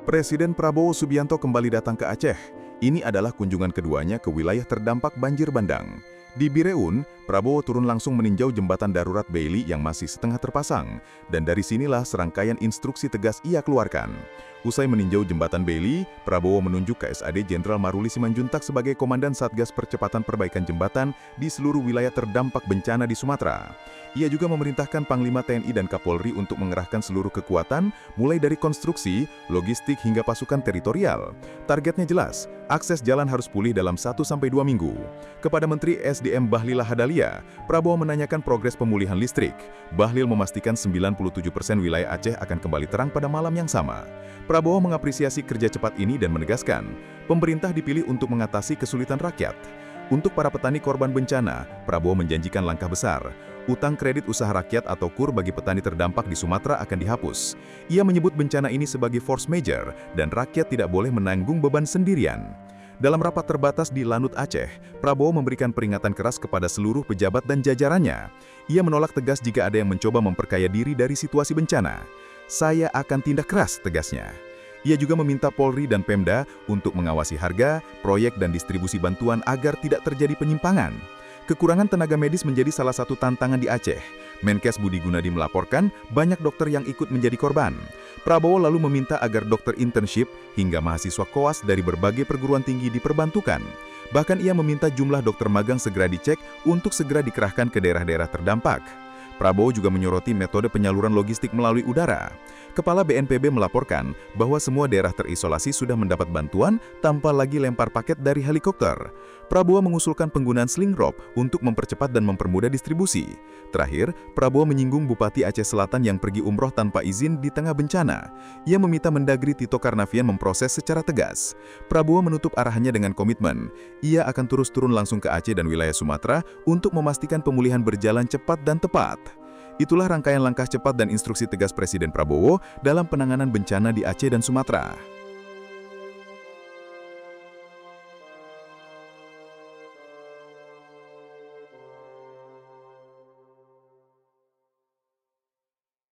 Presiden Prabowo Subianto kembali datang ke Aceh. Ini adalah kunjungan keduanya ke wilayah terdampak banjir bandang. Di Bireun, Prabowo turun langsung meninjau jembatan darurat Bailey yang masih setengah terpasang, dan dari sinilah serangkaian instruksi tegas ia keluarkan. Usai meninjau jembatan Bailey, Prabowo menunjuk KSAD Jenderal Maruli Simanjuntak sebagai Komandan Satgas Percepatan Perbaikan Jembatan di seluruh wilayah terdampak bencana di Sumatera. Ia juga memerintahkan Panglima TNI dan Kapolri untuk mengerahkan seluruh kekuatan, mulai dari konstruksi, logistik hingga pasukan teritorial. Targetnya jelas, akses jalan harus pulih dalam 1-2 minggu. Kepada Menteri SDM Bahlil Lahadalia, Prabowo menanyakan progres pemulihan listrik. Bahlil memastikan 97% wilayah Aceh akan kembali terang pada malam yang sama. Prabowo mengapresiasi kerja cepat ini dan menegaskan, pemerintah dipilih untuk mengatasi kesulitan rakyat. Untuk para petani korban bencana, Prabowo menjanjikan langkah besar. Utang kredit usaha rakyat atau KUR bagi petani terdampak di Sumatera akan dihapus. Ia menyebut bencana ini sebagai force majeure dan rakyat tidak boleh menanggung beban sendirian. Dalam rapat terbatas di Lanut Aceh, Prabowo memberikan peringatan keras kepada seluruh pejabat dan jajarannya. Ia menolak tegas jika ada yang mencoba memperkaya diri dari situasi bencana. "Saya akan tindak keras," tegasnya. Ia juga meminta Polri dan Pemda untuk mengawasi harga, proyek dan distribusi bantuan agar tidak terjadi penyimpangan. Kekurangan tenaga medis menjadi salah satu tantangan di Aceh. Menkes Budi Gunadi melaporkan banyak dokter yang ikut menjadi korban. Prabowo lalu meminta agar dokter internship hingga mahasiswa koas dari berbagai perguruan tinggi diperbantukan. Bahkan ia meminta jumlah dokter magang segera dicek untuk segera dikerahkan ke daerah-daerah terdampak. Prabowo juga menyoroti metode penyaluran logistik melalui udara. Kepala BNPB melaporkan bahwa semua daerah terisolasi sudah mendapat bantuan tanpa lagi lempar paket dari helikopter. Prabowo mengusulkan penggunaan sling rope untuk mempercepat dan mempermudah distribusi. Terakhir, Prabowo menyinggung Bupati Aceh Selatan yang pergi umroh tanpa izin di tengah bencana. Ia meminta Mendagri Tito Karnavian memproses secara tegas. Prabowo menutup arahannya dengan komitmen. Ia akan terus turun langsung ke Aceh dan wilayah Sumatera untuk memastikan pemulihan berjalan cepat dan tepat. Itulah rangkaian langkah cepat dan instruksi tegas Presiden Prabowo dalam penanganan bencana di Aceh dan Sumatera.